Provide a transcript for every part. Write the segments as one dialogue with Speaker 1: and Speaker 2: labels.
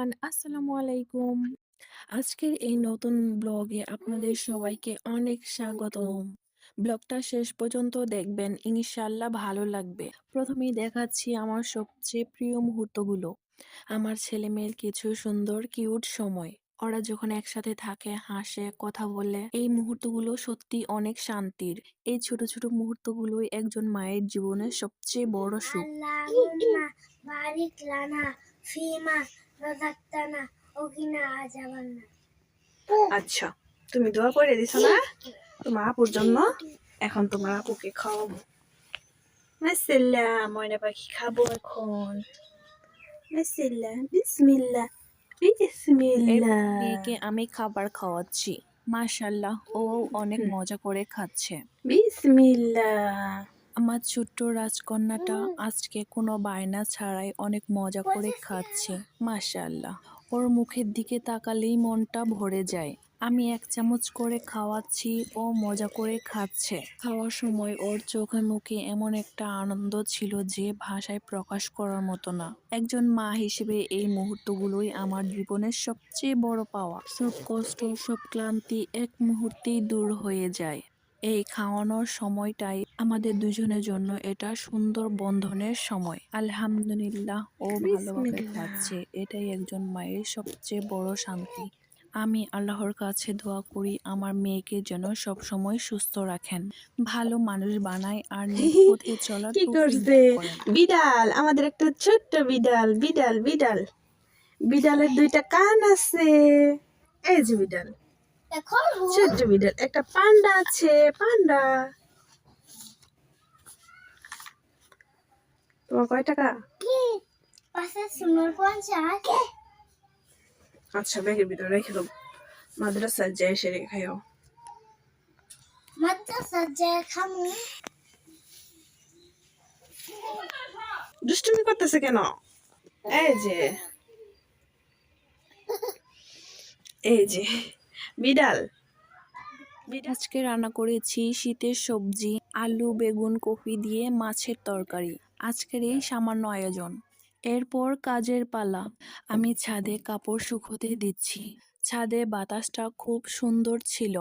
Speaker 1: Everyone, আসসালামু আলাইকুম। আজকের এই নতুন ব্লগে আপনাদের সবাইকে অনেক স্বাগতম। ব্লগটা শেষ পর্যন্ত দেখবেন, ইনশাল্লাহ ভালো লাগবে। প্রথমেই দেখাচ্ছি আমার সবচেয়ে প্রিয় মুহূর্তগুলো। আমার ছেলে মেয়ের কিছু সুন্দর কিউট সময়। ওরা যখন একসাথে থাকে, হাসে, কথা বলে, এই মুহূর্তগুলো সত্যি অনেক শান্তির। এই ছোট ছোট মুহূর্তগুলোই একজন মায়ের জীবনের সবচেয়ে বড় সুখ।
Speaker 2: আল্লাহুম্মা বারিক লানা ফিমা রাযাকতানা ওকিনা আযাবান্নার।
Speaker 3: আচ্ছা, তুমি দোয়া করে দিছো না তোমার আপুর জন্য? এখন তোমার আপুকে খাওয়াবো। মাশাআল্লাহ, ময়না পাখি খাবো এখন। মাশাআল্লাহ, বিসমিল্লাহ বিসমিল্লাহ।
Speaker 1: মেয়েকে আমি খাবার খাওয়াচ্ছি। মাশাআল্লাহ, ও অনেক মজা করে খাচ্ছে।
Speaker 3: বিসমিল্লাহ।
Speaker 1: আমার ছোট্ট রাজকন্যাটা আজকে কোনো বায়না ছাড়াই অনেক মজা করে খাচ্ছে। মাশাআল্লাহ, ওর মুখের দিকে তাকালেই মনটা ভরে যায়। আমি এক চামচ করে খাওয়াচ্ছি, ও মজা করে খাচ্ছে। খাওয়ার সময় ওর চোখে মুখে এমন একটা আনন্দ ছিল যে ভাষায় প্রকাশ করার মতো না। একজন মা হিসেবে এই মুহূর্তগুলোই আমার জীবনের সবচেয়ে বড় পাওয়া। সব কষ্ট, সব ক্লান্তি এক মুহূর্তেই দূর হয়ে যায়। এই খাওয়ানোর সময়টাই আমাদের দুজনের জন্য এটা সুন্দর বন্ধনের সময়। আলহামদুলিল্লাহ, ও ভালোভাবে খাচ্ছে। এটাই একজন মায়ের সবচেয়ে বড় শান্তি। আমি আল্লাহর কাছে দোয়া করি আমার মেয়েকে যেন সবসময় সুস্থ রাখেন, ভালো মানুষ বানায় আর নিজ পথে চলার
Speaker 3: কি
Speaker 1: তৌফিক
Speaker 3: করছে
Speaker 1: দান করেন।
Speaker 3: বিড়াল? আমাদের একটা ছোট্ট বিড়াল। বিড়াল বিড়াল বিড়ালের দুইটা কান আছে। এই যে বিড়াল,
Speaker 2: দেখো
Speaker 3: ছোট্ট বিড়াল। একটা পান্ডা আছে, পান্ডা। তোমার কয় টাকা?
Speaker 2: কি পাশে সুন্দর পঞ্চাশ।
Speaker 3: আচ্ছা, ব্যাগের ভিতরে রেখে দেবো। মাদ্রাসায় যায় এসে রেখে খাইও।
Speaker 2: মাদ্রাসা যে খামু
Speaker 3: দুষ্টুমি করতেছে কেন? এই যে এই যে বিড়াল।
Speaker 1: আজকে রান্না করেছি শীতের সবজি, আলু, বেগুন, কপি দিয়ে মাছের তরকারি। আজকের এই সামান্য আয়োজন। এরপর কাজের পালা। আমি ছাদে কাপড় শুকোতে দিচ্ছি। ছাদে বাতাসটা খুব সুন্দর ছিল।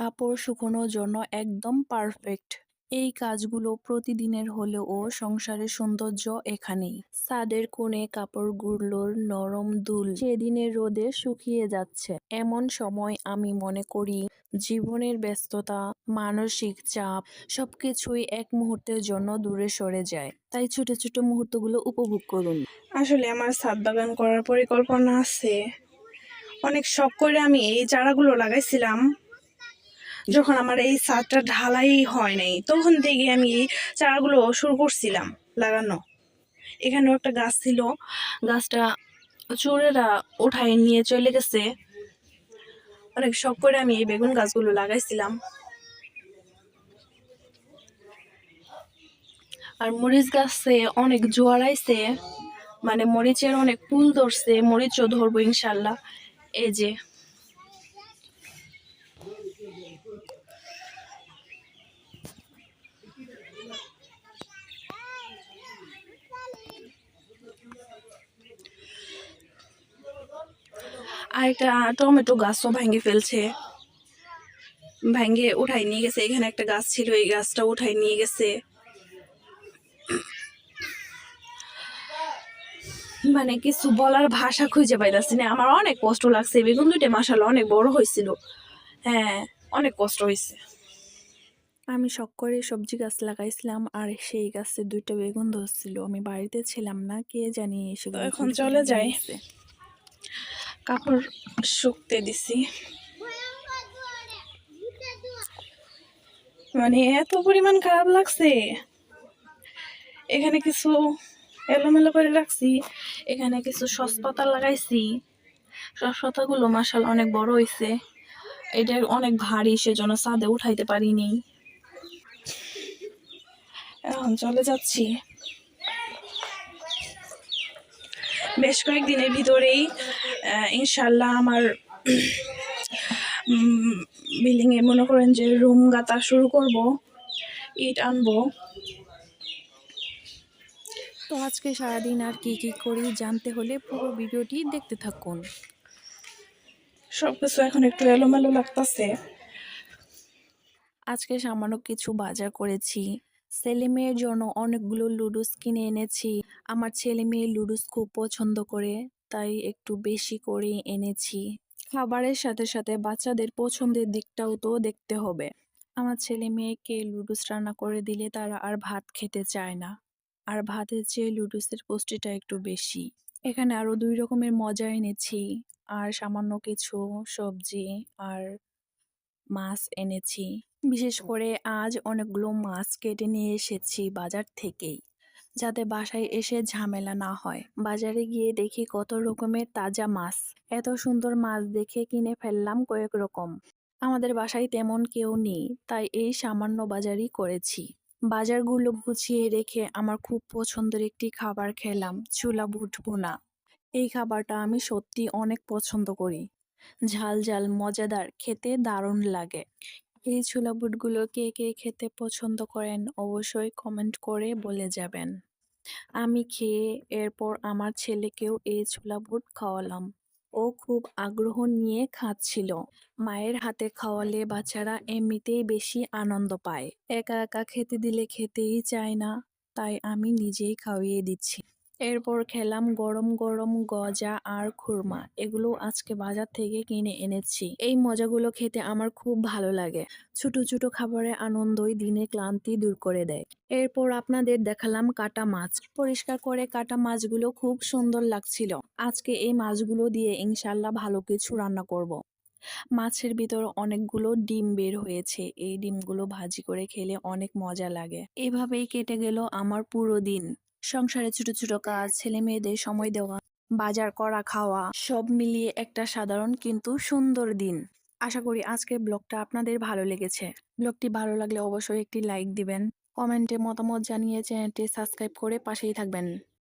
Speaker 1: কাপড় শুকোনোর জন্য একদম পারফেক্ট। এই কাজগুলো প্রতিদিনের হলেও সংসারের সৌন্দর্য এখানেই। ছাদের কোণে কাপড়গুলোর নরম দুল সেদিনের রোদে শুকিয়ে যাচ্ছে। এমন সময় আমি মনে করি জীবনের ব্যস্ততা, মানসিক চাপ সবকিছুই এক মুহূর্তের জন্য দূরে সরে যায়। তাই ছোট ছোট মুহূর্তগুলো উপভোগ করুন।
Speaker 3: আসলে আমার ছাদ বাগান করার পরিকল্পনা আছে। অনেক শখ করে আমি এই চারাগুলো লাগাইছিলাম। যখন আমার এই ছাদটা ঢালাই হয় নাই, তখন থেকে আমি এই চারাগুলো শুরু করছিলাম লাগানো। এখানেও একটা গাছ ছিল, গাছটা চোরেরা উঠায় নিয়ে চলে গেছে। অনেক শখ করে আমি এই বেগুন গাছগুলো লাগাইছিলাম। আর মরিচ গাছে অনেক জোয়ার আইছে, মানে মরিচের অনেক ফুল ধরছে, মরিচও ধরবো ইনশাল্লাহ। এই যে আর একটা টমেটো গাছও ভেঙে ফেলছে, ভেঙে উঠাই নিয়ে গেছে। এখানে একটা গাছ ছিল, এই গাছটা উঠাই নিয়ে গেছে। মানে কিছু বলার ভাষা খুঁজে পাইতাছি না। আমার অনেক কষ্ট লাগছে। বেগুন দুইটা মাশাআল্লাহ অনেক বড় হয়েছিল। হ্যাঁ, অনেক কষ্ট হয়েছে।
Speaker 1: আমি শখ করে সবজি গাছ লাগাইছিলাম আর সেই গাছে 2টা বেগুন ধরছিল। আমি বাড়িতে ছিলাম না, কে জানি
Speaker 3: তো
Speaker 1: সেগুলো
Speaker 3: এখন
Speaker 1: কি
Speaker 3: চলে যাই,
Speaker 1: নিয়েছে।
Speaker 3: কাপড় শুকতে দিছি। মানে এত পরিমাণ খারাপ লাগছে। এখানে কিছু এলোমেলো করে রাখছি, এখানে কিছু সসপাতা লাগাইছি। সসপাতাগুলো মাশাআল্লাহ অনেক বড় হয়েছে। এটা অনেক ভারী, সেজন্য ছাদে উঠাইতে পারিনি। এখন চলে যাচ্ছি। বেশ কয়েকদিনের ভিতরেই ইনশাল্লাহ আমার বিল্ডিং এ মনে করেন যে রুম গাঁথা শুরু করব, ইট আনবো।
Speaker 1: তো আজকে সারাদিন আর কি কি করি জানতে হলে পুরো ভিডিওটি দেখতে থাকুন।
Speaker 3: সবকিছু এখন একটু এলোমেলো লাগতাছে।
Speaker 1: আজকে সামান্য কিছু বাজার করেছি। ছেলে মেয়ের জন্য অনেকগুলো লুডুস কিনে এনেছি। আমার ছেলে মেয়ে লুডুস খুব পছন্দ করে, তাই একটু বেশি করে এনেছি। খাবারের সাথে সাথে বাচ্চাদের পছন্দের দিকটাও তো দেখতে হবে। আমার ছেলে মেয়েকে লুডুস রান্না করে দিলে তারা আর ভাত খেতে চায় না। আর ভাতের চেয়ে লুডুসের পুষ্টিটা একটু বেশি। এখানে আরো 2 রকমের মজা এনেছি। আর সামান্য কিছু সবজি আর মাছ এনেছি। বিশেষ করে আজ অনেকগুলো মাছ কেটে নিয়ে এসেছি বাজার থেকেই, যাতে বাসায় এসে ঝামেলা না হয়। বাজারে গিয়ে দেখি কত রকমের তাজা মাছ। এত সুন্দর মাছ দেখে কিনে ফেললাম কয়েক রকম। আমাদের বাসায় তেমন কেউ নেই, তাই এই সামান্য বাজারই করেছি। বাজারগুলো গুছিয়ে রেখে আমার খুব পছন্দের একটি খাবার খেলাম, ছোলা বুট ভুনা। এই খাবারটা আমি সত্যি অনেক পছন্দ করি। ঝাল ঝাল মজাদার, খেতে দারুণ লাগে। এই ছোলা বুটগুলো কে কে খেতে পছন্দ করেন অবশ্যই কমেন্ট করে বলে যাবেন। আমি খেয়ে এরপর আমার ছেলেকেও এই ছোলা বুট খাওয়ালাম। ও খুব আগ্রহ নিয়ে খাচ্ছিল। মায়ের হাতে খাওয়ালে বাচ্চারা এমনিতেই বেশি আনন্দ পায়। একা একা খেতে দিলে খেতেই চায় না, তাই আমি নিজেই খাইয়ে দিচ্ছি। এরপর খেলাম গরম গরম গজা আর খুরমা। এগুলো আজকে বাজার থেকে কিনে এনেছি। এই মজাগুলো খেতে আমার খুব ভালো লাগে। ছোট ছোট খাবারের আনন্দই দিনের ক্লান্তি দূর করে দেয়। এরপর আপনাদের দেখালাম কাটা মাছ। পরিষ্কার করে কাটা মাছগুলো খুব সুন্দর লাগছিল। আজকে এই মাছগুলো দিয়ে ইনশাল্লাহ ভালো কিছু রান্না করব। মাছের ভিতর অনেকগুলো ডিম বের হয়েছে। এই ডিমগুলো ভাজি করে খেলে অনেক মজা লাগে। এভাবেই কেটে গেল আমার পুরো দিন। সংসারে ছোট ছোট কাজ, ছেলে মেয়েদের সময় দেওয়া, বাজার করা, খাওয়া, সব মিলিয়ে একটা সাধারণ কিন্তু সুন্দর দিন। আশা করি আজকের ব্লগটা আপনাদের ভালো লেগেছে। ব্লগটি ভালো লাগলে অবশ্যই একটি লাইক দিবেন, কমেন্টে মতামত জানিয়ে চ্যানেলটি সাবস্ক্রাইব করে পাশেই থাকবেন।